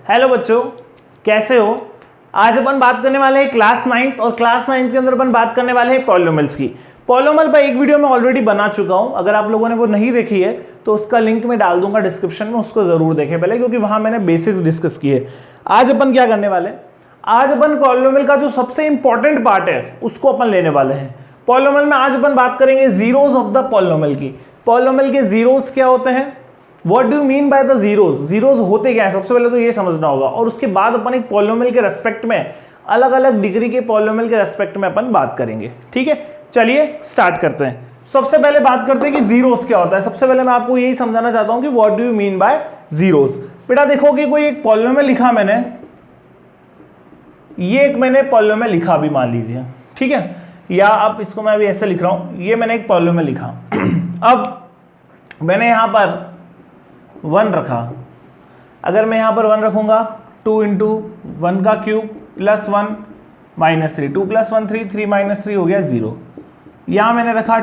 Hello बच्चों, कैसे हो? आज अपन बात करने वाले हैं क्लास 9th और क्लास 9th के अंदर अपन बात करने वाले हैं पॉलिनोमियल्स की। पॉलिनोमियल पर एक वीडियो में ऑलरेडी बना चुका हूं, अगर आप लोगों ने वो नहीं देखी है तो उसका लिंक मैं डाल दूंगा डिस्क्रिप्शन में, उसको जरूर देखें पहले, क्योंकि वहां मैंने बेसिक्स डिस्कस किए। आज अपन क्या करने वाले हैं, आज अपन पॉलिनोमियल का जो सबसे इंपॉर्टेंट पार्ट है उसको अपन लेने वाले हैं। पॉलिनोमियल में आज अपन बात करेंगे जीरोस ऑफ द पॉलिनोमियल की। पॉलिनोमियल के जीरोस क्या होते हैं, what do mean by the zeros, zeros होते क्या है, सबसे पहले तो ये समझना होगा। और उसके बाद अपन एक पॉलिनोमियल के रेस्पेक्ट में, अलग अलग डिग्री के पॉलिनोमियल के रेस्पेक्ट में अपन बात करेंगे। ठीक है, चलिए स्टार्ट करते हैं। सबसे पहले बात करते हैं कि जीरोस क्या होता है। सबसे पहले मैं आपको यही समझाना चाहता हूं कि what do you mean by zeros. बेटा देखो कि कोई एक पॉलिनोमियल लिखा मैंने, ये एक मैंने पॉलिनोमियल लिखा अभी मान लीजिए, ठीक है, या अब इसको मैं अभी ऐसे लिख रहा हूं, ये मैंने एक पॉलिनोमियल लिखा। अब मैंने यहां पर 1 रखा। अगर मैं यहां पर 1 रखूंगा, 2 इंटू 1 का क्यूब प्लस 1 माइनस 3, 2 + 1 3, 3 - 3 हो गया 0। यहां मैंने रखा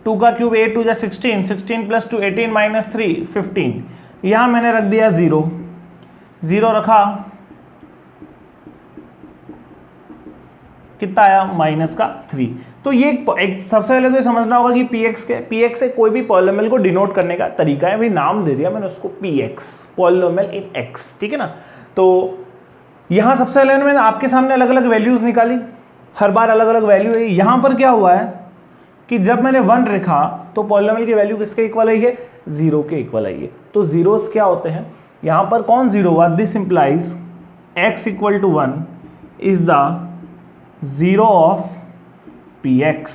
2 का क्यूब 8 2 16, 16 + 2 18 - 3 15। यहां मैंने रख दिया 0 रखा, कितना आया -3। तो ये एक सबसे पहले तो ये समझना होगा कि px है कोई भी पॉलिनोमियल को डिनोट करने का तरीका है। अभी नाम दे दिया मैंने उसको px, पॉलिनोमियल इन x, ठीक है ना। तो यहां सबसे पहले मैंने आपके सामने अलग अलग वैल्यूज निकाली, हर बार अलग अलग वैल्यू है। यहां पर क्या हुआ है कि जब मैंने 1 रखा तो पॉलिनोमियल की वैल्यू किसके इक्वल आई है, 0 के इक्वल आई है। तो जीरोस क्या होते हैं, यहां पर कौन 0 हुआ, this implies x = 1 is the zero of px।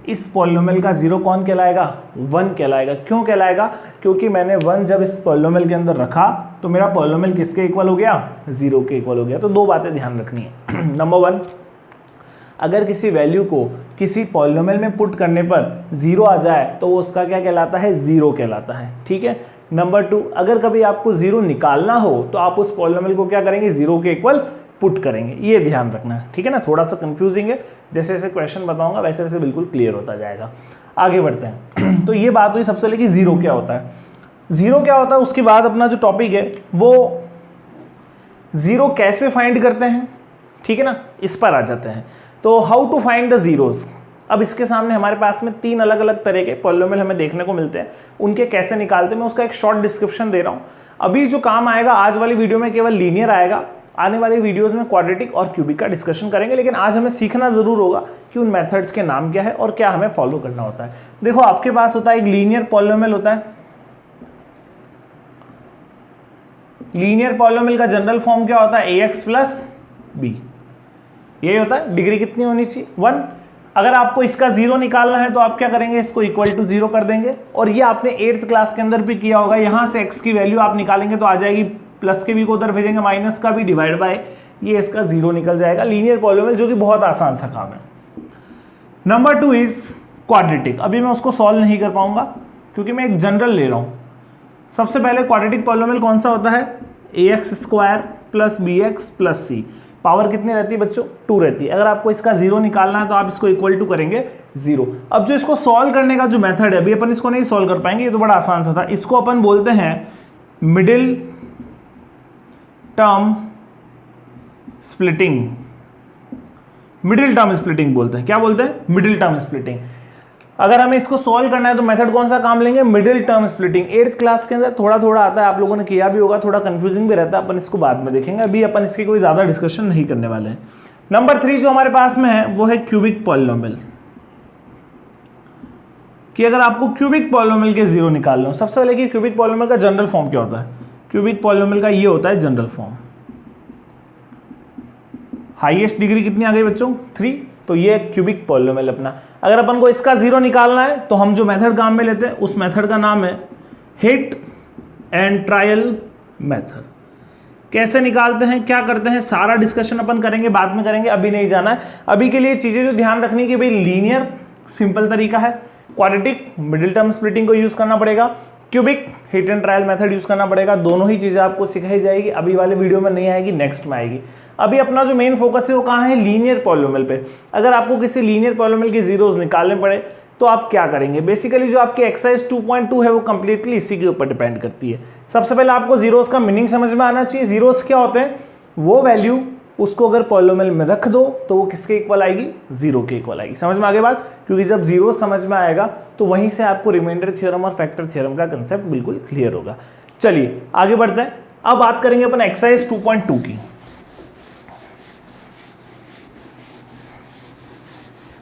इस पॉलिनोमियल का जीरो कौन कहलाएगा, 1 कहलाएगा। क्यों कहलाएगा, क्योंकि मैंने 1 जब इस पॉलिनोमियल के अंदर रखा तो मेरा पॉलिनोमियल किसके इक्वल हो गया, 0 के इक्वल हो गया। तो दो बातें ध्यान रखनी है। नंबर 1, अगर किसी वैल्यू को किसी पॉलिनोमियल में पुट करने पर 0 आ जाए तो वो उसका क्या कहलाता है, 0 कहलाता है, ठीक है। नंबर 2, अगर कभी आपको 0 निकालना हो तो आप उस पॉलिनोमियल को क्या करेंगे, 0 के इक्वल पुट करेंगे। ये ध्यान रखना है, ठीक है ना। थोड़ा सा कंफ्यूजिंग है, जैसे जैसे क्वेश्चन बताऊंगा वैसे वैसे बिल्कुल क्लियर होता जाएगा। आगे बढ़ते हैं। तो ये बात हुई सबसे पहले कि जीरो क्या होता है। जीरो क्या होता है, उसके बाद अपना जो टॉपिक है वो जीरो कैसे फाइंड करते हैं, ठीक है ना, इस पर आ जाते हैं। तो how to find the zeros. अब इसके सामने हमारे पास में 3 अलग अलग तरह के पॉलिनोमियल हमें देखने को मिलते हैं, उनके कैसे निकालते हैं मैं उसका एक शॉर्ट डिस्क्रिप्शन दे रहा हूं। अभी जो काम आएगा आज वाली वीडियो में केवल लीनियर आएगा, आने वाली वीडियोस में क्वाड्रेटिक और क्यूबिक का डिस्कशन करेंगे। लेकिन आज हमें सीखना जरूर होगा कि उन मेथड्स के नाम क्या है और क्या हमें फॉलो करना होता है। देखो आपके पास होता है एक लीनियर पॉलिनोमियल होता है। लीनियर पॉलिनोमियल का जनरल फॉर्म क्या होता है, ax + b, यही होता है। डिग्री कितनी होनी चाहिए, 1। अगर आपको इसका 0 निकालना है तो आप क्या करेंगे, इसको = 0 कर देंगे। और ये आपने 8th क्लास के अंदर भी किया होगा। यहां से x की वैल्यू आप निकालेंगे तो आ जाएगी, प्लस के b को उधर भेजेंगे, माइनस का b डिवाइड बाय ये इसका 0 निकल जाएगा। लीनियर पॉलिनोमियल, जो कि बहुत आसान सा काम है। Number 2 is quadratic. अभी मैं उसको सॉल्व नहीं कर पाऊंगा क्योंकि मैं एक जनरल ले रहा हूं। सबसे पहले क्वाड्रेटिक पॉलिनोमियल कौन सा होता है, ax² + bx + c। पावर कितनी रहती है बच्चों, 2 रहती है। अगर आपको इसका 0 निकालना है तो आप इसको = करेंगे 0। अब जो इसको सॉल्व करने का जो मेथड है, अभी अपन इसको नहीं सॉल्व कर पाएंगे, ये तो बड़ा आसान सा था। इसको अपन बोलते हैं middle term splitting. Middle term splitting बोलते हैं। क्या बोलते हैं, मिडिल टर्म स्प्लिटिंग। अगर हमें इसको सॉल्व करना है तो मेथड कौन सा काम लेंगे, middle term splitting. 8th class के अंदर थोड़ा थोड़ा आता है, आप लोगों ने किया भी होगा, थोड़ा कंफ्यूजिंग भी रहता है, अपन इसको बाद में देखेंगे। अभी अपन इसकी कोई ज्यादा डिस्कशन नहीं करने वाले हैं। नंबर 3 जो हमारे पास में है वो है क्यूबिक पॉलिनोमियल। कि अगर आपको क्यूबिक पॉलिनोमियल के 0 निकालना हो, सबसे पहले कि क्यूबिक पॉलिनोमियल का जनरल फॉर्म क्या होता है। क्यूबिक पॉलिनोमियल का ये होता है जनरल फॉर्म। हाईएस्ट डिग्री कितनी आ गई बच्चों, 3। तो ये क्यूबिक पॉलिनोमियल अपना। अगर अपन को इसका 0 निकालना है तो हम जो मेथड काम में लेते हैं उस मेथड का नाम है हिट एंड ट्रायल मेथड। कैसे निकालते हैं, क्या करते हैं, सारा डिस्कशन अपन करेंगे, बाद में करेंगे, अभी नहीं जाना है। अभी के लिए चीजें जो ध्यान रखनी कि भाई लीनियर सिंपल तरीका है, क्वाड्रेटिक मिडिल टर्म स्प्लिटिंग को यूज करना पड़ेगा, cubic hit and trial method use करना पड़ेगा। दोनों ही चीजें आपको सिखाई जाएगी, अभी वाले वीडियो में नहीं आएगी, नेक्स्ट में आएगी। अभी अपना जो मेन फोकस है वो कहाँ है, लीनियर पॉलिनोमियल पे। अगर आपको किसी लीनियर पॉलिनोमियल के जीरोस निकालने पड़े तो आप क्या करेंगे? बेसिकली जो आपकी एक्सरसाइज 2.2 है वो कंप्लीटली इसी के ऊपर डिपेंड करती है। सबसे पहले आपको जीरोस का मीनिंग समझ में आना चाहिए। जीरोस क्या होते हैं? वो वैल्यू उसको अगर पॉलिनोमियल में रख दो तो वो किसके इक्वल आएगी? जीरो के इक्वल आएगी। समझ में आ गई बात? क्योंकि जब जीरो समझ में आएगा तो वहीं से आपको रिमाइंडर थ्योरम और फैक्टर थ्योरम का कंसेप्ट बिल्कुल क्लियर होगा। चलिए आगे बढ़ते हैं। अब बात करेंगे अपन एक्सरसाइज 2.2 की।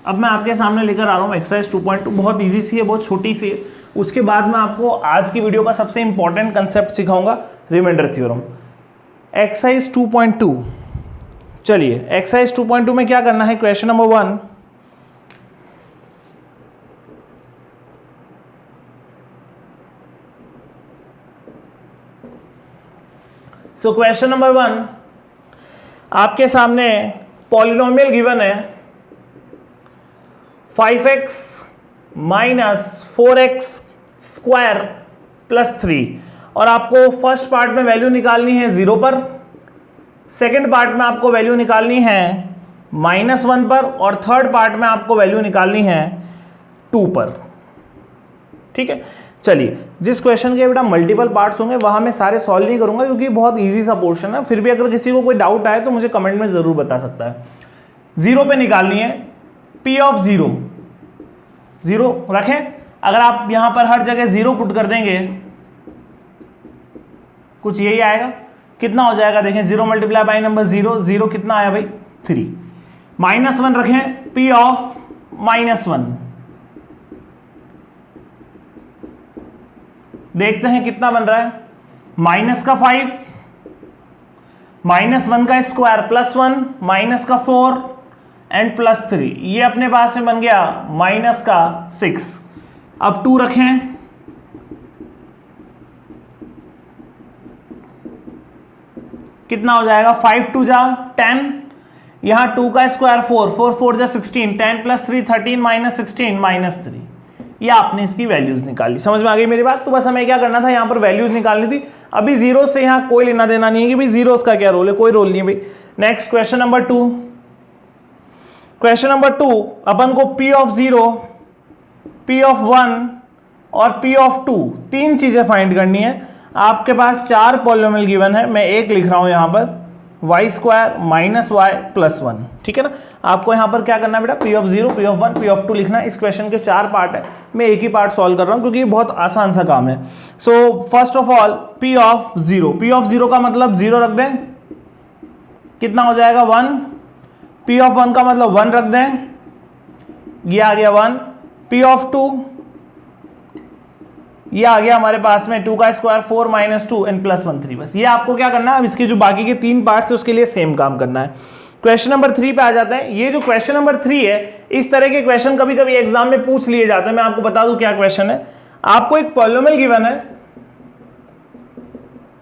अब मैं आपके सामने लेकर आ रहा हूँ एक्सरसाइज 2.2। बहुत इजी सी है, बहुत छोटी सी है। उसके बाद मैं आपको आज की वीडियो का सबसे इंपॉर्टेंट कंसेप्ट सिखाऊंगा, रिमाइंडर थ्योरम। एक्सरसाइज 2.2, चलिए एक्सरसाइज 2.2 में क्या करना है? Question number 1, so question number 1 आपके सामने पॉलिनोमियल गिवन है 5x minus 4x square plus 3, और आपको फर्स्ट पार्ट में वैल्यू निकालनी है 0 पर, सेकेंड पार्ट में आपको वैल्यू निकालनी है -1 पर, और थर्ड पार्ट में आपको वैल्यू निकालनी है 2 पर। ठीक है, चलिए जिस क्वेश्चन के बेटा मल्टीपल पार्ट्स होंगे वहां मैं सारे सॉल्व नहीं करूंगा क्योंकि बहुत इजी सा पोर्शन है। फिर भी अगर किसी को कोई डाउट आए तो मुझे कमेंट में जरूर बता सकता है। 0 पे निकालनी है P ऑफ 0, 0 रखें। अगर आप यहां पर हर जगह 0 पुट कर देंगे कुछ यही आएगा। कितना हो जाएगा? देखें 0 मल्टीप्लाई बाई नंबर 0, 0 कितना आया भाई? 3। -1 रखें P ऑफ -1, देखते हैं कितना बन रहा है। माइनस का 5, -1 का स्क्वायर +1, माइनस का 4 एंड +3, ये अपने पास में बन गया -6। अब 2 रखें, कितना हो जाएगा? 5 2 जा 10, यहां 2 का स्क्वायर 4, 4 4 जा 16, 10 + 3 13 -16 -3। ये आपने इसकी वैल्यूज निकाली। समझ में आ गई मेरी बात? तो बस हमें क्या करना था, यहां पर वैल्यूज निकालनी थी। अभी जीरो से यहां कोई लेना देना नहीं है कि भाई जीरो का क्या रोल है, कोई रोल नहीं है भाई। Next question number 2, question number 2 अपन को P ऑफ 0, P ऑफ 1 और P ऑफ 2 तीन चीजें फाइंड करनी है। आपके पास 4 पॉलिनोमियल गिवन है, मैं एक लिख रहा हूं यहां पर y² - y + 1। ठीक है ना? आपको यहां पर क्या करना है बेटा? P of 0, P of 1, P of 2 लिखना है। इस क्वेश्चन के 4 पार्ट है, मैं एक ही पार्ट सॉल्व कर रहा हूं क्योंकि ये बहुत आसान सा काम है। So first of all P of 0, P of 0 का मतलब 0 रख दें, कितना हो जाएगा? 1। P ऑफ 1 का मतलब 1 रख दें, ये आ गया 1। P ऑफ 2 ये आ गया हमारे पास में 2 का स्क्वायर 4 -2 एंड +1 3। बस ये आपको क्या करना है, अब इसके जो बाकी के 3 पार्ट्स है उसके लिए सेम काम करना है। क्वेश्चन नंबर 3 पे आ जाते हैं। ये जो क्वेश्चन नंबर 3 है, इस तरह के क्वेश्चन कभी कभी एग्जाम में पूछ लिए जाते हैं। मैं आपको बता दूं क्या क्वेश्चन है। आपको एक पॉलिनोमियल गिवन है,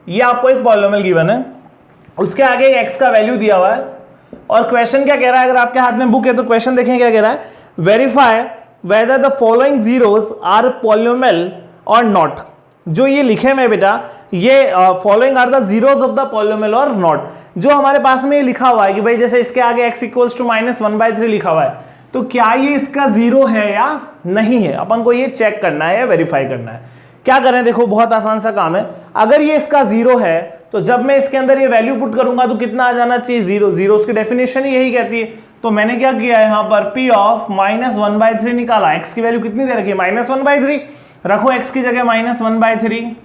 ये आपको एक पॉलिनोमियल गिवन है, उसके आगे x का वैल्यू दिया हुआ है, और क्वेश्चन क्या कह रहा है? अगर आपके हाथ में बुक है तो क्वेश्चन देखें क्या कह रहा है। Verify whether the following zeros are polynomial or not. जो ये लिखे में बेटा, ये following are the zeros of the polynomial or not. जो हमारे पास में ये लिखा हुआ है कि भाई जैसे इसके आगे x = -1/3 लिखा हुआ है, तो क्या ये इसका जीरो है या नहीं है, अपन को ये चेक करना है या वेरीफाई करना है। क्या करें? देखो बहुत आसान सा काम है। अगर ये इसका जीरो है तो जब मैं इसके अंदर ये वैल्यू पुट करूंगा तो कितना आ जाना चाहिए? 0। जीरोस की डेफिनेशन ही यही कहती है। तो मैंने क्या किया है, यहां पर P ऑफ -1/3 निकाला। x की वैल्यू कितनी दे रखी है? -1/3। रखो x की जगह -1/3,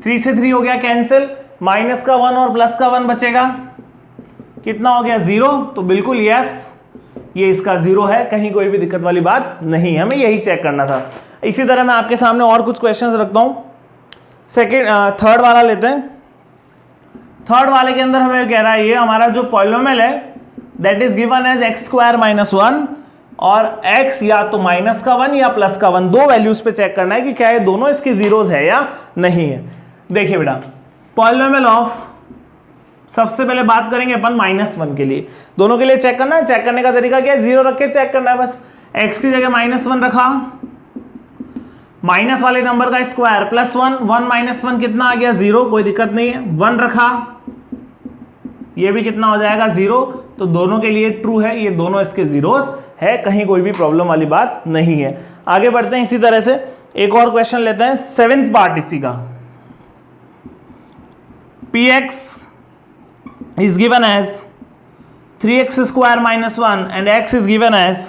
3 से 3 हो गया कैंसिल, माइनस का 1 और प्लस का 1 बचेगा, कितना हो गया? 0। तो बिल्कुल यस, ये इसका 0 है, कहीं कोई भी दिक्कत वाली बात नहीं है, हमें यही चेक करना था। इसी तरह मैं आपके सामने और कुछ क्वेश्चंस रखता हूं। थर्ड वाला लेते हैं। थर्ड वाले के अंदर हमें कह रहा है ये हमारा जो पॉलिनोमियल है that is given as x² - 1, और x या तो -1 या +1, दो वैल्यूज पे चेक करना है कि क्या ये दोनों इसके जीरोस है या नहीं है। देखिए बेटा, पॉलिनोमियल ऑफ, सबसे पहले बात करेंगे अपन -1 के लिए। दोनों के लिए चेक करना है। चेक करने का तरीका क्या है? 0 रख के चेक करना है बस। x की जगह -1 रखा, माइनस वाले नंबर का स्क्वायर +1, 1 - 1 कितना आ गया? 0, कोई दिक्कत नहीं है। 1 रखा, ये भी कितना हो जाएगा? 0। तो दोनों के लिए ट्रू है, ये दोनों इसके जीरोस है, कहीं कोई भी प्रॉब्लम वाली बात नहीं है। आगे बढ़ते हैं, इसी तरह से एक और क्वेश्चन लेते हैं, 7th पार्ट इसी का। px is given as 3x square minus 1 and x is given as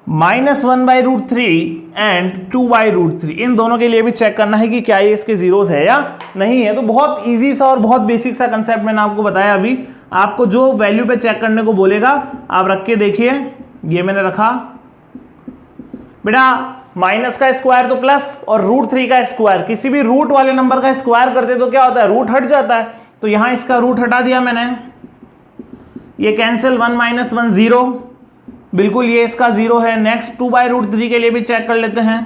-1 by root 3 and 2 by root 3। इन दोनों के लिए भी चेक करना है कि क्या ये इसके जीरोस है या नहीं है। तो बहुत इजी सा और बहुत बेसिक सा कंसेप्ट मैंने आपको बताया। अभी आपको जो वैल्यू पे चेक करने को बोलेगा आप रख के देखिए, ये मैंने रखा बेटा, माइनस का स्क्वायर तो प्लस और रूट 3 का स्क्वायर, किसी भी रूट वाले नंबर का स्क्वायर करते तो क्या होता है, रूट हट जाता है। तो यहां इसका रूट हटा दिया मैंने, ये कैंसिल, 1 - 1 0, बिल्कुल ये इसका 0 है। नेक्स्ट 2 बाई रूट 3 के लिए भी चेक कर लेते हैं,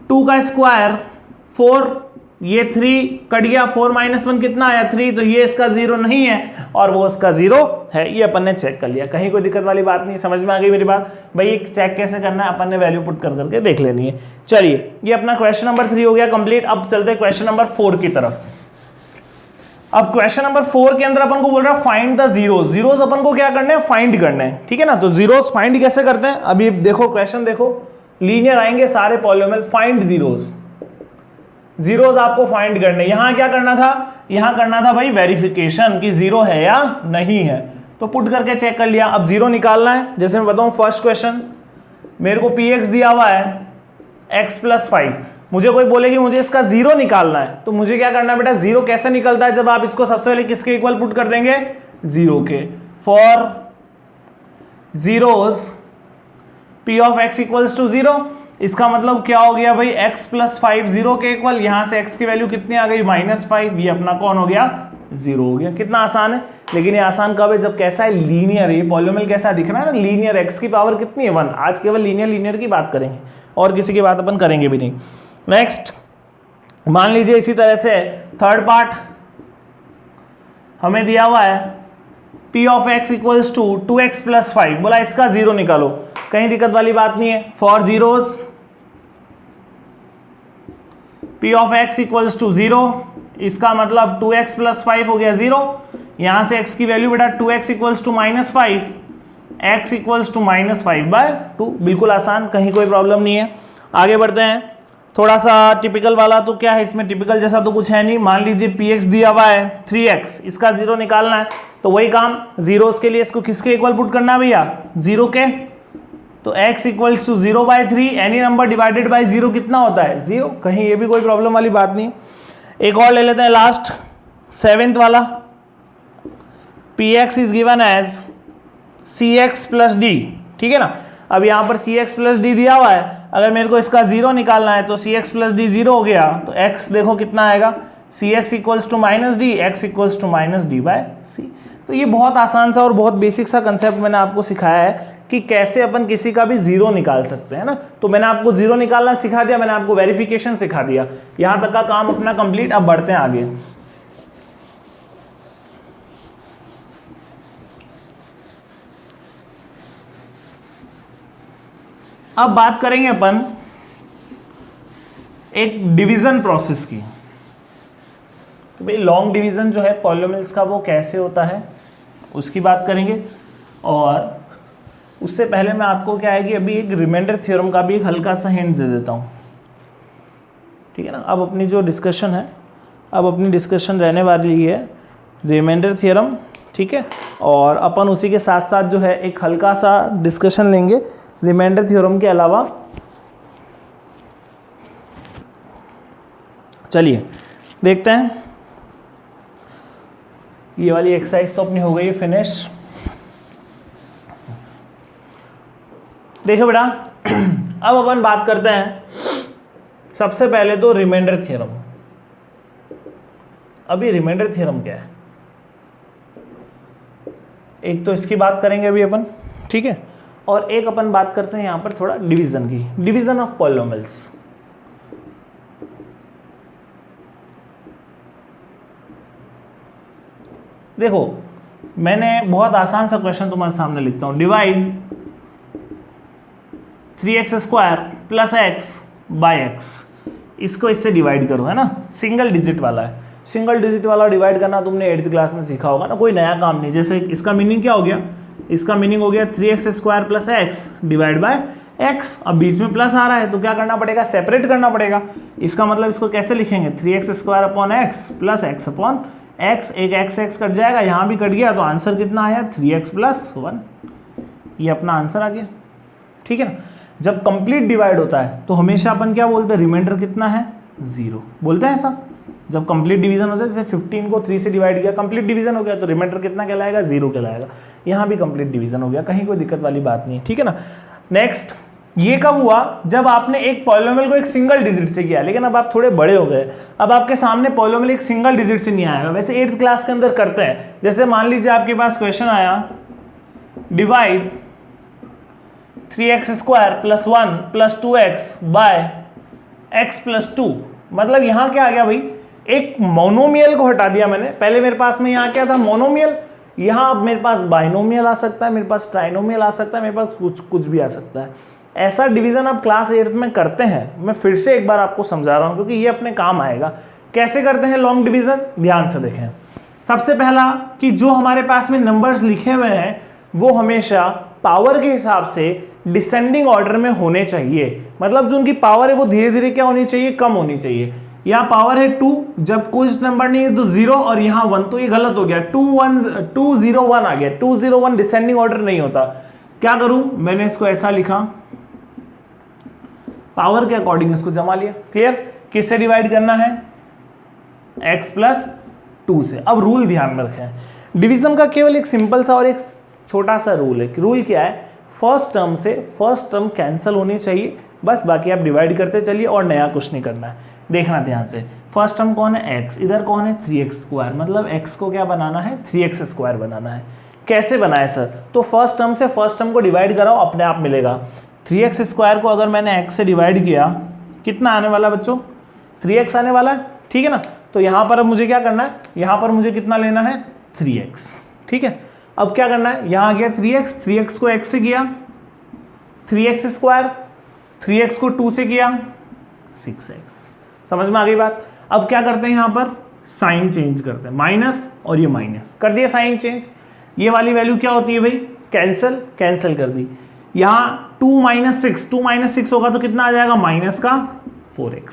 2 का स्क्वायर 4, ये 3 कट गया, 4 - 1 कितना आया 3, तो ये इसका 0 नहीं है और वो इसका 0 है। ये अपन ने चेक कर लिया, कहीं कोई दिक्कत वाली बात नहीं। समझ में आ गई मेरी बात भाई? चेक कैसे करना है अपन ने वैल्यू पुट कर करके देख लेनी है। चलिए, ये अपना क्वेश्चन नंबर 3 हो गया कंप्लीट। अब चलते क्वेश्चन नंबर 4 की तरफ। अब क्वेश्चन नंबर 4 के अंदर अपन को बोल रहा है फाइंड द जीरोस। जीरोस अपन को क्या करने हैं, फाइंड करने हैं, ठीक है ना। तो जीरोस फाइंड कैसे करते हैं, अभी देखो क्वेश्चन देखो, लीनियर आएंगे सारे पॉलिनोमियल, फाइंड जीरोस। जीरोस आपको फाइंड करने, यहां क्या करना था, यहां करना था भाई वेरिफिकेशन कि जीरो है या नहीं है। तो पुट करके चेक कर लिया। अब जीरो निकालना है। जैसे मैं बताऊं, फर्स्ट क्वेश्चन मेरे को px दिया हुआ है x + 5, मुझे कोई बोले कि मुझे इसका जीरो निकालना है, तो मुझे क्या करना है बेटा, जीरो कैसे निकलता है, जब आप इसको सबसे पहले किसके इक्वल पुट कर देंगे, जीरो के। For zeros p of x equals to 0, इसका मतलब क्या हो गया भाई, x + 5 0 के इक्वल। यहां से x की वैल्यू कितनी आ गई, -5, ये अपना कौन हो गया, 0 हो गया। कितना आसान है, लेकिन ये आसान कब है, जब कैसा है, लीनियर। ये पॉलिनोमियल कैसा दिख रहा है ना, लीनियर। x की पावर कितनी है, 1। आज केवल लीनियर की बात करेंगे और किसी की बात अपन करेंगे भी नहीं। नेक्स्ट, मान लीजिए इसी तरह से थर्ड पार्ट हमें दिया हुआ है, p of x equals to 2x + 5, बोला इसका जीरो निकालो, कहीं दिक्कत वाली बात नहीं है। For zeros p of x equals to 0, इसका मतलब 2x + 5 हो गया 0। यहां से x की वैल्यू बेटा 2x equals to -5, x equals to -5/2, बिल्कुल आसान, कहीं कोई प्रॉब्लम नहीं है। आगे बढ़ते हैं, थोड़ा सा टिपिकल वाला। तो क्या है इसमें, टिपिकल जैसा तो कुछ है नहीं। मान लीजिए px दिया हुआ है 3x, इसका जीरो निकालना है, तो वही काम, जीरोस के लिए इसको किसके इक्वल पुट करना है भैया, 0 के। तो x equals to 0/3, any number divided by 0 कितना होता है, 0, कहीं ये भी कोई प्रॉब्लम वाली बात नहीं। एक और ले लेते हैं लास्ट, 7th वाला, px is given as cx + d, ठीक है ना। अब यहाँ पर cx + d दिया हुआ है, अगर मेरे को इसका जीरो निकालना है तो cx + d 0 हो गया, तो x देखो कितना आएगा, cx equals to -d, x equals to -d/c। तो ये बहुत आसान सा और बहुत बेसिक सा कंसेप्ट मैंने आपको सिखाया है कि कैसे अपन किसी का भी जीरो निकाल सकते हैं ना। तो मैंने आपको जीरो निकालना सिखा दिया, मैंने आपको वेरिफिकेशन सिखा दिया, यहाँ तक का काम अपना कंप्लीट। अब बढ़ते हैं आगे। अब बात करेंगे अपन एक डिवीजन प्रोसेस की। तो भाई लॉन्ग डिवीजन जो है पॉलिनोमियल्स का, वो कैसे होता है उसकी बात करेंगे। और उससे पहले मैं आपको क्या है कि अभी एक रिमाइंडर थ्योरम का भी एक हल्का सा हिंट दे देता हूँ, ठीक है ना। अब अपनी जो डिस्कशन है, अब अपनी डिस्कशन रहने वाली है रिमाइंडर थ्योरम, ठीक है। और अपन उसी के साथ साथ जो है एक हल्का सा डिस्कशन लेंगे रिमाइंडर थ्योरम के अलावा। चलिए देखते हैं, ये वाली एक्सरसाइज तो अपनी हो गई फिनिश। देखो बेटा, अब अपन बात करते हैं सबसे पहले तो रिमाइंडर थ्योरम। अभी रिमाइंडर थ्योरम क्या है, एक तो इसकी बात करेंगे अभी अपन, ठीक है। और एक अपन बात करते हैं यहां पर थोड़ा डिवीजन की, डिवीजन ऑफ पॉलिनोमियल्स। देखो मैंने बहुत आसान सा क्वेश्चन तुम्हारे सामने लिखता हूं, डिवाइड 3x² + x/x, इसको इससे डिवाइड करो, है ना। सिंगल डिजिट वाला है, सिंगल डिजिट वाला डिवाइड करना तुमने 8th क्लास में सीखा होगा ना, कोई नया काम नहीं। जैसे इसका मीनिंग क्या हो गया इसका मीनिंग हो गया 3x square plus x divide by x। अब बीच में प्लस आ रहा है तो क्या करना पड़ेगा, सेपरेट करना पड़ेगा। इसका मतलब इसको कैसे लिखेंगे, 3x square upon x plus x upon x, एक x कट जाएगा, यहाँ भी कट गया, तो आंसर कितना आया 3x प्लस 1। ये अपना आंसर आ गया, ठीक है ना। जब कंप्लीट डिवाइड होता है तो हमेशा अपन क्या बोलते हैं, रिमाइंडर कितना है 0 बोलते हैं ऐसा। जब कंप्लीट डिवीजन होता है, जैसे 15 को 3 से डिवाइड किया, कंप्लीट डिवीजन हो गया, तो रिमाइंडर कितना कहलाएगा 0 कहलाएगा। यहाँ भी कंप्लीट डिवीजन हो गया, कहीं कोई दिक्कत वाली बात नहीं है, ठीक है ना। नेक्स्ट, ये कब हुआ, जब आपने एक पॉलिनोमियल को एक सिंगल डिजिट से किया, लेकिन अब आप थोड़े बड़े हो गए, अब आपके सामने पॉलिनोमियल एक सिंगल डिजिट से नहीं आएगा। वैसे 8th क्लास के अंदर करते हैं, जैसे मान लीजिए आपके पास क्वेश्चन आया divide 3x square plus 1 plus 2x by x plus 2। मतलब यहाँ क्या आ गया भाई, एक मोनोमियल को हटा दिया मैंने। पहले मेरे पास में यहाँ क्या था, मोनोमियल, यहाँ अब मेरे पास बाइनोमियल आ सकता है, मेरे पास ट्राइनोमियल आ सकता है, मेरे पास कुछ भी आ सकता है। ऐसा डिवीजन आप क्लास 8th में करते हैं। मैं फिर से एक बार आपको समझा रहा हूँ क्योंकि ये अपने काम आएगा। कैसे करते हैं लॉन्ग डिवीजन, ध्यान से देखें। सबसे पहला कि जो हमारे पास में नंबर्स लिखे हुए हैं वो हमेशा पावर के हिसाब से डिसेंडिंग ऑर्डर में होने चाहिए। मतलब जो उनकी पावर है वो धीरे धीरे क्या होनी चाहिए, कम होनी चाहिए। यहाँ पावर है 2, जब कुछ नंबर नहीं है तो 0 और यहाँ 1, तो ये गलत हो गया, 201 आ गया। 201 डिसेंडिंग ऑर्डर नहीं होता। क्या करूं, मैंने इसको ऐसा लिखा, पावर के अकॉर्डिंग इसको जमा लिया। क्लियर, किससे डिवाइड करना है, x प्लस 2 से। अब रूल ध्यान में रखें, डिवीजन का केवल एक सिंपल सा और एक छोटा सा रूल है। रूल क्या है, फर्स्ट टर्म से फर्स्ट टर्म कैंसिल होनी चाहिए, बस। बाकी आप डिवाइड करते चलिए और नया कुछ नहीं करना है। देखना ध्यान से, फर्स्ट टर्म कौन है x, इधर कौन है 3x स्क्वायर, मतलब x को क्या बनाना है 3x स्क्वायर बनाना है। कैसे बनाए सर, तो फर्स्ट टर्म से फर्स्ट टर्म को डिवाइड कराओ, अपने आप मिलेगा। 3x स्क्वायर को अगर मैंने x से डिवाइड किया, कितना आने वाला बच्चों, 3x आने वाला है, ठीक है ना। तो यहाँ पर अब मुझे क्या करना है, यहाँ पर मुझे कितना लेना है 3x, ठीक है। अब क्या करना है, यहाँ गया 3x को x से किया 3x स्क्वायर, 3x को 2 से किया 6x। समझ में आ गई बात। अब क्या करते हैं, यहाँ पर साइन चेंज करते हैं, माइनस और ये माइनस कर दिया साइन चेंज। ये वाली वैल्यू क्या होती है भाई, कैंसिल कर दी। यहाँ 2 माइनस 6 होगा तो कितना आ जाएगा, माइनस का 4x,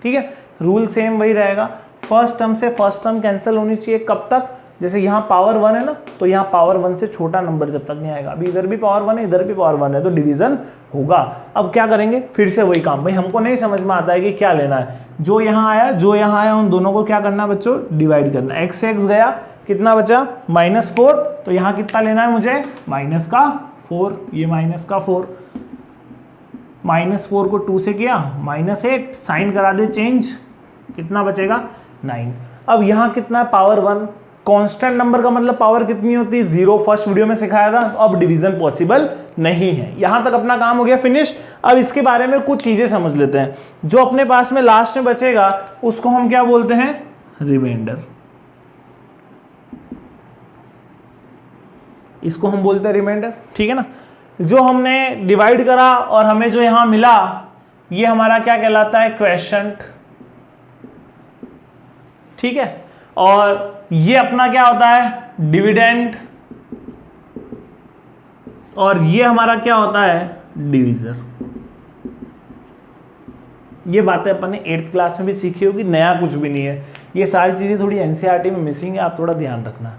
ठीक है। रूल सेम वही रहेगा, फर्स्ट टर्म से फर्स्ट टर्म कैंसिल होनी चाहिए। कब तक, जैसे यहाँ पावर 1 है ना, तो यहाँ पावर 1 से छोटा नंबर जब तक नहीं आएगा। अभी इधर भी पावर 1 है, इधर भी पावर 1 है, तो डिवीजन होगा। अब क्या करेंगे, फिर से वही काम। भाई हमको नहीं समझ में आता है कि क्या लेना है, जो यहाँ आया उन दोनों को क्या करना है बच्चों, डिवाइड करना। x से x गया, कितना बचा -4, तो यहाँ कितना लेना है मुझे, -4, ये -4, -4 को 2 से किया -8, साइन करा दे चेंज, कितना बचेगा 9। अब यहाँ कितना पावर 1, कांस्टेंट नंबर का मतलब पावर कितनी होती है 0, फर्स्ट वीडियो में सिखाया था। तो अब डिवीजन पॉसिबल नहीं है। यहां तक अपना काम हो गया फिनिश। अब इसके बारे में कुछ चीजें समझ लेते हैं। जो अपने पास में लास्ट में बचेगा उसको हम क्या बोलते हैं, रिमाइंडर। इसको हम बोलते हैं रिमाइंडर, ठीक है ना। जो हमने डिवाइड करा और हमें जो यहां मिला, ये हमारा क्या कहलाता है, क्वेश्चन, ठीक है। और ये अपना क्या होता है, डिविडेंड, और ये हमारा क्या होता है, डिवीजर। ये बातें अपन ने 8th क्लास में भी सीखी होगी, नया कुछ भी नहीं है। ये सारी चीजें थोड़ी एनसीईआरटी में मिसिंग है, आप थोड़ा ध्यान रखना।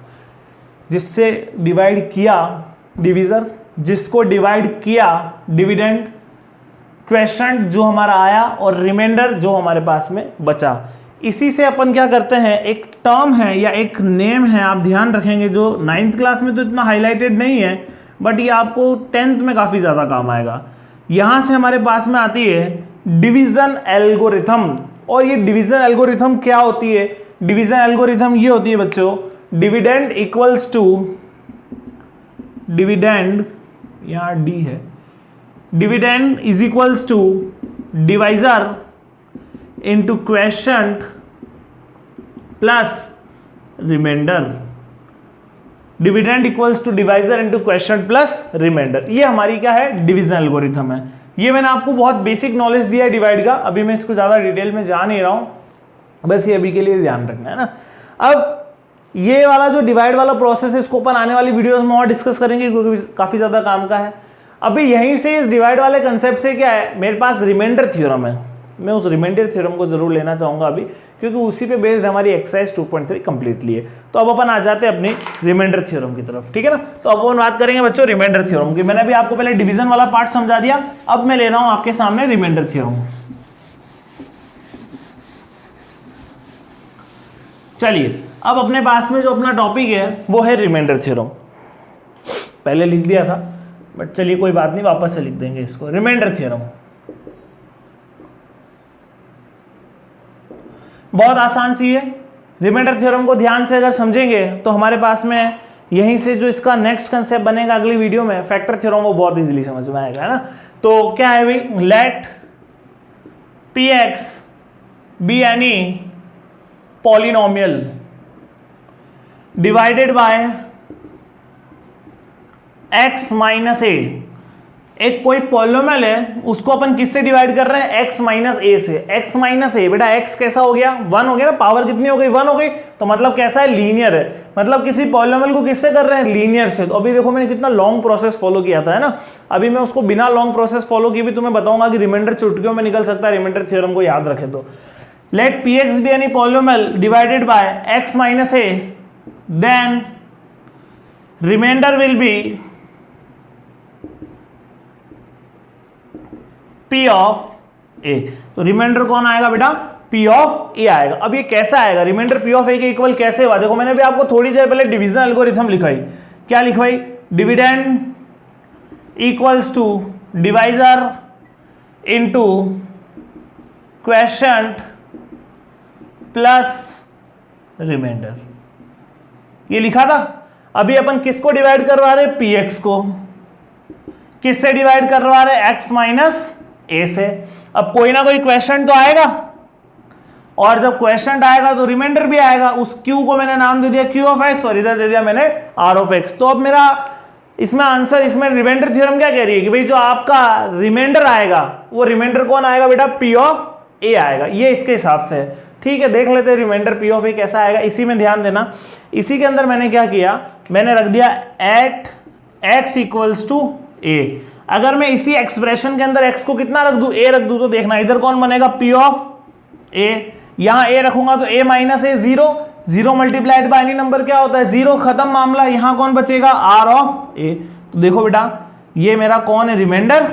जिससे डिवाइड किया डिवीजर, जिसको डिवाइड किया डिविडेंड, क्वेश्चन जो हमारा आया, और रिमाइंडर जो हमारे पास में बचा। इसी से अपन क्या करते हैं, एक टर्म है या एक नेम है, आप ध्यान रखेंगे, जो 9th क्लास में तो इतना हाईलाइटेड नहीं है, बट ये आपको 10th में काफ़ी ज़्यादा काम आएगा। यहाँ से हमारे पास में आती है डिवीज़न एल्गोरिथम। और ये डिवीज़न एल्गोरिथम क्या होती है, डिवीज़न एल्गोरिथम ये होती है बच्चों, डिविडेंड इक्वल्स टू, डिविडेंड यहाँ डी है, dividend is equals to divisor into quotient plus remainder। Dividend equals to divisor into question plus remainder. ये हमारी क्या है, डिवीजन एल्गोरिथम है। ये मैंने आपको बहुत बेसिक नॉलेज दिया है डिवाइड का, अभी मैं इसको ज्यादा डिटेल में जा नहीं रहा हूं, बस ये अभी के लिए ध्यान रखना है ना। अब ये वाला जो डिवाइड वाला प्रोसेस है इसको अपन आने वाली वीडियोस में और डिस्कस करेंगे क्योंकि काफ़ी ज़्यादा काम का है। अभी यहीं से इस डिवाइड वाले कंसेप्ट से क्या है, मेरे पास रिमाइंडर थ्योरम है, मैं उस रिमाइंडर थ्योरम को जरूर लेना चाहूँगा अभी, क्योंकि उसी पे बेस्ड हमारी एक्सरसाइज 2.3 कंप्लीटली है। तो अब अपन आ जाते हैं अपनी रिमाइंडर थ्योरम की तरफ, ठीक है ना। तो अब अपन बात करेंगे बच्चों रिमाइंडर थ्योरम की। मैंने अभी आपको पहले डिवीजन वाला पार्ट समझा दिया, अब मैं ले रहा हूँ आपके सामने रिमाइंडर थ्योरम। चलिए, अब अपने पास में जो अपना टॉपिक है वो है रिमाइंडर थ्योरम। पहले लिख दिया था बट चलिए कोई बात नहीं, वापस से लिख देंगे इसको। रिमाइंडर थ्योरम बहुत आसान सी है। रिमाइंडर थ्योरम को ध्यान से अगर समझेंगे तो हमारे पास में यहीं से जो इसका नेक्स्ट कंसेप्ट बनेगा अगली वीडियो में, फैक्टर थ्योरम, वो बहुत इजीली समझ में आएगा, है ना। तो क्या है भाई, let px be any polynomial divided by x minus a. एक कोई पॉलिनोमियल है उसको अपन किससे डिवाइड कर रहे हैं, x माइनस ए से। x माइनस ए, बेटा x कैसा हो गया, 1 हो गया ना, पावर कितनी हो गई, 1 हो गई, तो मतलब कैसा है, लीनियर है। मतलब किसी पॉलिनोमियल को किससे कर रहे हैं, लीनियर से। तो अभी देखो मैंने कितना लॉन्ग प्रोसेस फॉलो किया था, है ना। अभी मैं उसको बिना लॉन्ग प्रोसेस फॉलो किए भी तुम्हें बताऊंगा कि रिमाइंडर चुटकियों में निकल सकता है, रिमाइंडर थ्योरम को याद रखे तो। Let px be any polynomial divided by x minus a, then remainder will be P of a. तो रिमाइंडर कौन आएगा बेटा, P ऑफ ए आएगा। अब ये कैसा आएगा, रिमाइंडर P ऑफ ए के इक्वल कैसे हुआ, देखो मैंने भी आपको थोड़ी देर पहले डिवीजन एल्गोरिथम लिखाई। क्या लिखवाई, dividend equals to divisor into quotient plus remainder, ये लिखा था। अभी अपन किसको डिवाइड करवा रहे, px को। किससे डिवाइड करवा रहे, x माइनस ए से। अब कोई ना कोई क्वेश्चन तो आएगा, और जब क्वेश्चन आएगा तो रिमाइंडर भी आएगा। उस q को मैंने नाम दे दिया q ऑफ x और इधर दे दिया मैंने r ऑफ x। तो अब मेरा इसमें आंसर, इसमें रिमाइंडर थ्योरम क्या कह रही है कि भाई जो आपका रिमाइंडर आएगा वो रिमाइंडर कौन आएगा बेटा, p ऑफ a आएगा। ये इसके हिसाब से है, ठीक है। देख लेते हैं रिमाइंडर p ऑफ a कैसा आएगा, इसी में ध्यान देना। इसी के अंदर मैंने क्या किया, मैंने रख दिया at x equals to a। अगर मैं इसी एक्सप्रेशन के अंदर x को कितना रख दूं, a रख दूं, तो देखना इधर कौन बनेगा, p ऑफ a। यहां a रखूंगा तो a minus A, 0 0 multiplied by any number क्या होता है, 0, खत्म मामला। यहां कौन बचेगा, r ऑफ a। तो देखो बेटा ये मेरा कौन है, रिमाइंडर,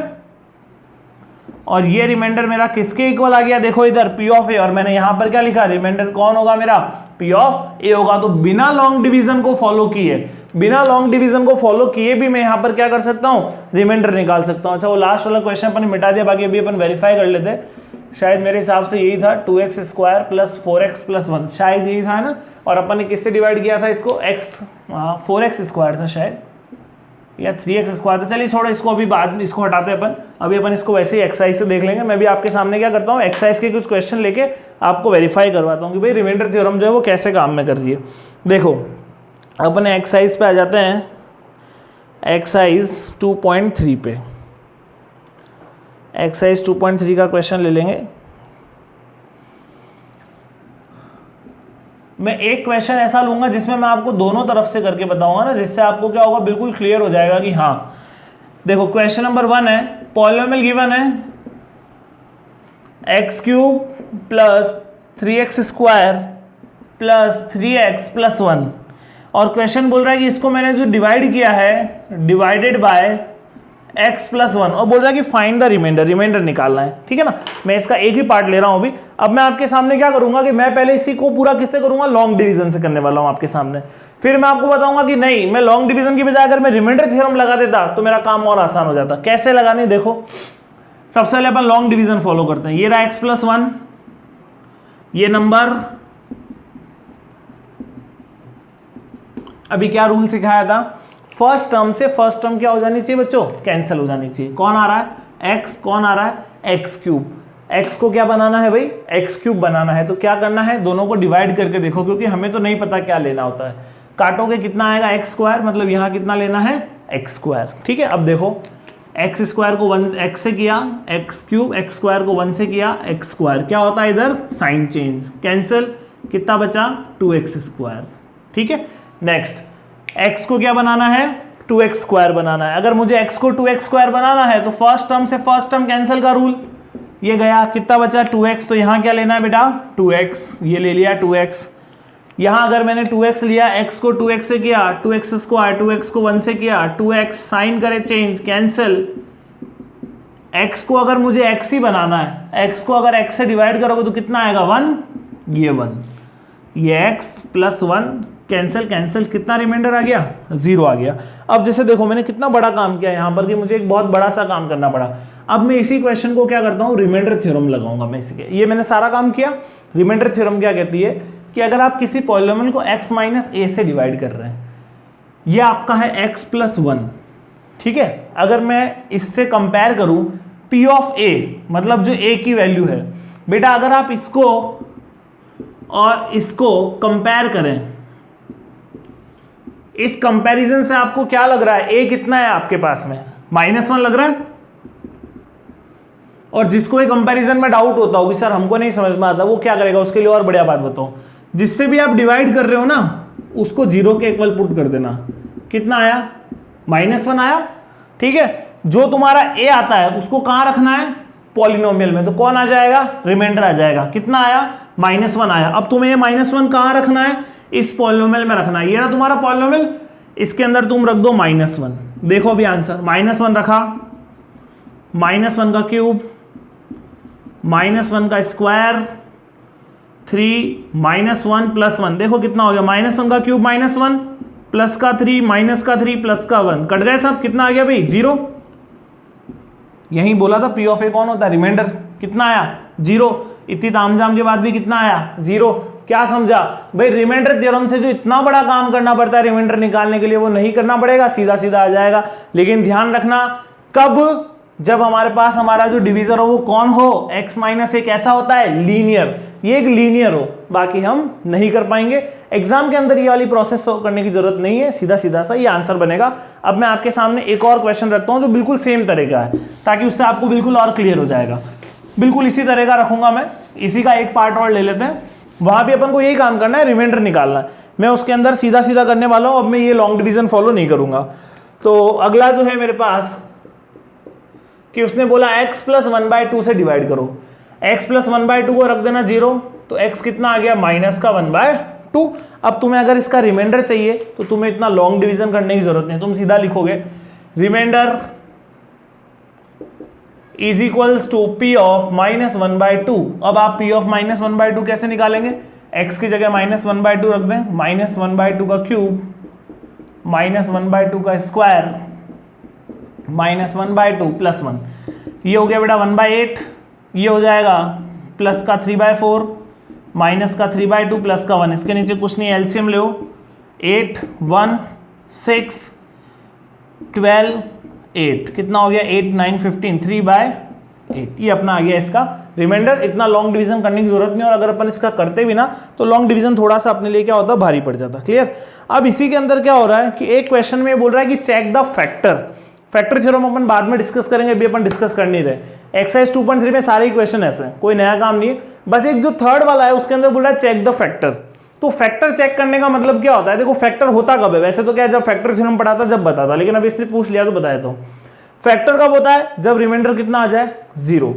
और ये रिमाइंडर मेरा किसके इक्वल आ गया, देखो इधर p ऑफ a। और मैंने यहां पर क्या लिखा, रिमाइंडर कौन होगा मेरा, p ऑफ a होगा। तो बिना लॉन्ग डिवीजन को फॉलो किए, बिना लॉन्ग डिवीजन को फॉलो किए भी मैं यहां पर क्या कर सकता हूं, रिमाइंडर निकाल सकता हूं। अच्छा वो लास्ट वाला क्वेश्चन अपन मिटा दिया, बाकी अभी अपन वेरीफाई कर लेते। शायद मेरे हिसाब से यही था, 2x square plus 4x plus 1, शायद यही था ना। और अपन ने किससे डिवाइड किया था इसको, x 4x स्क्वायर था शायद, या 3x स्क्वायर था। चलिए छोड़ो इसको, अभी बाद इसको हटाते हैं अपन। अभी अपन इसको वैसे ही एक्सरसाइज से देख लेंगे। मैं भी आपके सामने क्या करता हूँ, एक्सरसाइज के कुछ क्वेश्चन लेके आपको वेरीफाई करवाता हूँ कि भाई रिमाइंडर थ्योरम जो है वो कैसे काम में कर रही है। देखो अपने एक्सरसाइज पे आ जाते हैं, एक्सरसाइज 2.3 पे। एक्सरसाइज 2.3 का क्वेश्चन ले लेंगे। मैं एक क्वेश्चन ऐसा लूंगा जिसमें मैं आपको दोनों तरफ से करके बताऊंगा ना, जिससे आपको क्या होगा, बिल्कुल क्लियर हो जाएगा कि हाँ। देखो क्वेश्चन नंबर 1 है, पॉलिनोमियल गिवन है x cube plus 3x square plus 3x plus 1, और क्वेश्चन बोल रहा है कि इसको मैंने जो डिवाइड किया है डिवाइडेड बाय x प्लस 1, और बोल रहा है कि फाइंड द रिमाइंडर, रिमाइंडर निकालना है, ठीक है ना। मैं इसका एक ही पार्ट ले रहा हूं अभी। अब मैं आपके सामने क्या करूंगा कि मैं पहले इसी को पूरा किससे करूंगा, लॉन्ग डिवीजन से करने वाला हूं आपके सामने। फिर मैं आपको बताऊंगा कि नहीं, मैं लॉन्ग डिवीजन की बजाय अगर मैं रिमाइंडर थ्योरम लगा देता तो मेरा काम और आसान हो जाता। कैसे लगाने, देखो सबसे पहले अपन लॉन्ग डिवीजन फॉलो करते हैं। ये रहा x प्लस 1, ये नंबर, अभी क्या रूल सिखाया था, फर्स्ट टर्म से फर्स्ट टर्म क्या हो जानी चाहिए बच्चों, कैंसिल हो जानी चाहिए। कौन आ रहा है, x, कौन आ रहा है, x क्यूब। x को क्या बनाना है भाई, x क्यूब बनाना है। तो क्या करना है, दोनों को डिवाइड करके देखो, क्योंकि हमें तो नहीं पता क्या लेना होता है। काटोगे कितना आएगा, x स्क्वायर, मतलब यहाँ कितना लेना है, x स्क्वायर, ठीक है। अब देखो x स्क्वायर को 1 x से किया, x क्यूब, x स्क्वायर को 1 से किया, x स्क्वायर, क्या होता है इधर साइन चेंज, कैंसिल, कितना बचा 2x स्क्वायर, ठीक है। नेक्स्ट x को क्या बनाना है, 2x स्क्वायर बनाना है। अगर मुझे x को 2x स्क्वायर बनाना है तो फर्स्ट टर्म से फर्स्ट टर्म कैंसिल का रूल, ये गया, कितना बचा 2x, तो यहाँ क्या लेना है बेटा 2x, ये ले लिया 2x। यहाँ अगर मैंने 2x लिया, x को 2x से किया, 2x स्क्वायर, 2x को 1 से किया, 2x साइन करे चेंज, कैंसिल। x को अगर मुझे x ही बनाना है, x को अगर x से डिवाइड करोगे तो कितना आएगा 1, ये 1, ये x प्लस 1, कैंसिल कैंसिल, कितना रिमाइंडर आ गया 0 आ गया। अब जैसे देखो मैंने कितना बड़ा काम किया यहाँ पर कि मुझे एक बहुत बड़ा सा काम करना पड़ा। अब मैं इसी क्वेश्चन को क्या करता हूँ, रिमाइंडर थ्योरम लगाऊंगा मैं इसके। ये मैंने सारा काम किया। रिमाइंडर थ्योरम क्या कहती है कि अगर आप किसी पॉलिनोमियल को x माइनस a से डिवाइड कर रहे हैं, ये आपका है x प्लस 1, ठीक है। अगर मैं इससे कंपेयर करूं p ऑफ a, मतलब जो a की वैल्यू है, बेटा अगर आप इसको और इसको कंपेयर करें, इस कंपैरिजन से आपको क्या लग रहा है, a कितना है आपके पास में -1 लग रहा है। और जिसको ये कंपैरिजन में डाउट होता होगी सर हमको नहीं समझ में आता, वो क्या करेगा, उसके लिए और बढ़िया बात बताओ, जिससे भी आप डिवाइड कर रहे हो ना उसको 0 के इक्वल पुट कर देना। कितना आया -1 आया, ठीक है। जो तुम्हारा a आता है उसको कहां रखना है, पॉलिनोमियल में, तो कौन आ जाएगा, रिमाइंडर आ जाएगा। कितना आया -1 आया। अब तुम्हें ये -1 कहां रखना है, इस पॉलिनोमियल में रखना है। ये ना तुम्हारा पॉलिनोमियल, इसके अंदर तुम रख दो -1। देखो अभी आंसर, -1 रखा, -1 का क्यूब, -1 का स्क्वायर, 3 -1 प्लस 1, देखो कितना हो गया, -1 का क्यूब -1 प्लस का 3 माइनस का 3 प्लस का 1, कट गए सब। कितना आ गया भाई 0। यही बोला था p ऑफ a कौन होता है, रिमाइंडर। कितना आया 0। इतनी तामझाम के बाद भी कितना आया 0। क्या समझा भाई, रिमाइंडर थ्योरम से जो इतना बड़ा काम करना पड़ता है रिमाइंडर निकालने के लिए, वो नहीं करना पड़ेगा, सीधा सीधा आ जाएगा। लेकिन ध्यान रखना, कब, जब हमारे पास हमारा जो डिवीजर हो वो कौन हो, x माइनस a, कैसा होता है, लीनियर। ये एक लीनियर हो, बाकी हम नहीं कर पाएंगे। एग्जाम के अंदर ये वाली प्रोसेस करने की जरूरत नहीं है, सीधा सीधा सा ये आंसर बनेगा। अब मैं आपके सामने एक और क्वेश्चन रखता हूं जो बिल्कुल सेम तरह का है, ताकि उससे आपको बिल्कुल और क्लियर हो जाएगा। बिल्कुल इसी तरह का रखूंगा मैं, इसी का एक पार्ट और ले लेते हैं। वहां भी अपन को यही काम करना है, रिमाइंडर निकालना है। मैं उसके अंदर सीधा सीधा करने वाला हूं, अब मैं ये लॉन्ग डिवीजन फॉलो नहीं करूंगा। तो अगला जो है मेरे पास कि उसने बोला x प्लस 1/2 से डिवाइड करो। x प्लस 1/2 को रख देना 0, तो x कितना आ गया -1/2। अब तुम्हें अगर इसका रिमाइंडर चाहिए तो तुम्हें इतना लॉन्ग डिवीजन करने की जरूरत नहीं, तुम सीधा लिखोगे remainder is equals to p of -1/2। अब आप p ऑफ -1/2 कैसे निकालेंगे, x की जगह -1/2 रख दें, -1/2 का क्यूब, -1/2 का स्क्वायर, -1/2 प्लस 1, ये हो गया बेटा 1/8। ये हो जाएगा प्लस का 3/4 माइनस का 3/2 प्लस का 1, इसके नीचे कुछ नहीं, एलसीएम ले, 8 1 6 12 8, कितना हो गया 8 9 15, 3/8। ये अपना आ गया इसका रिमाइंडर। इतना लॉन्ग डिवीजन करने की जरूरत नहीं, और अगर अपन इसका करते भी ना तो लॉन्ग डिवीजन थोड़ा सा अपने लिए क्या होता है, भारी पड़ जाता। क्लियर। अब इसी के अंदर क्या हो रहा है कि एक क्वेश्चन में बोल रहा है कि check the factor. Factor theorem अपन बाद में डिस्कस करेंगे, अभी अपन डिस्कस कर नहीं रहे। एक्सरसाइज 2.3 में सारे क्वेश्चन ऐसे हैं, कोई नया काम नहीं है। बस एक जो थर्ड वाला है उसके अंदर बोल रहा है चेक द फैक्टर। तो फैक्टर चेक करने का मतलब क्या होता है, देखो फैक्टर होता कब है, वैसे तो क्या जब फैक्टर थ्योरम पढ़ाता जब बताता, लेकिन अब इसने पूछ लिया तो बताया। तो फैक्टर कब होता है, जब रिमाइंडर कितना आ जाए 0।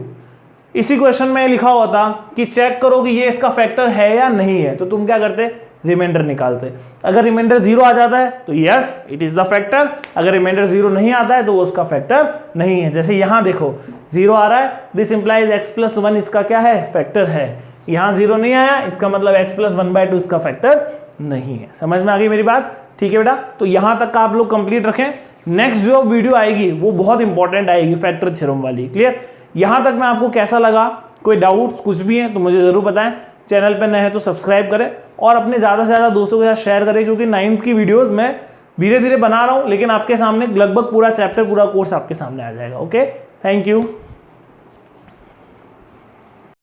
इसी क्वेश्चन में लिखा हुआ था कि चेक करो कि ये इसका फैक्टर है या नहीं है, तो तुम क्या करते, रिमाइंडर निकालते। अगर रिमाइंडर 0 आ जाता है तो yes it is the factor, अगर रिमाइंडर 0 नहीं आता है तो वो उसका फैक्टर नहीं है। जैसे यहां देखो 0 आ रहा है, दिस इंप्लाइज x प्लस 1 इसका क्या है, फैक्टर है। यहां 0 नहीं आया, इसका मतलब x प्लस 1/2 इसका फैक्टर नहीं है। समझ में आ गई मेरी बात, ठीक है बेटा। तो यहां तक का आप लोग कंप्लीट रखें। नेक्स्ट जो वीडियो आएगी वो बहुत इंपॉर्टेंट आएगी, फैक्टर थ्योरम वाली। क्लियर। यहां तक मैं आपको कैसा लगा, कोई डाउट्स कुछ भी है तो मुझे जरूर बताएं। चैनल पर नए हैं तो सब्सक्राइब करें और अपने ज़्यादा से ज़्यादा दोस्तों के साथ शेयर करें, क्योंकि 9th की वीडियोस मैं धीरे धीरे बना रहा हूँ, लेकिन आपके सामने लगभग पूरा चैप्टर, पूरा कोर्स आपके सामने आ जाएगा। Okay, thank you.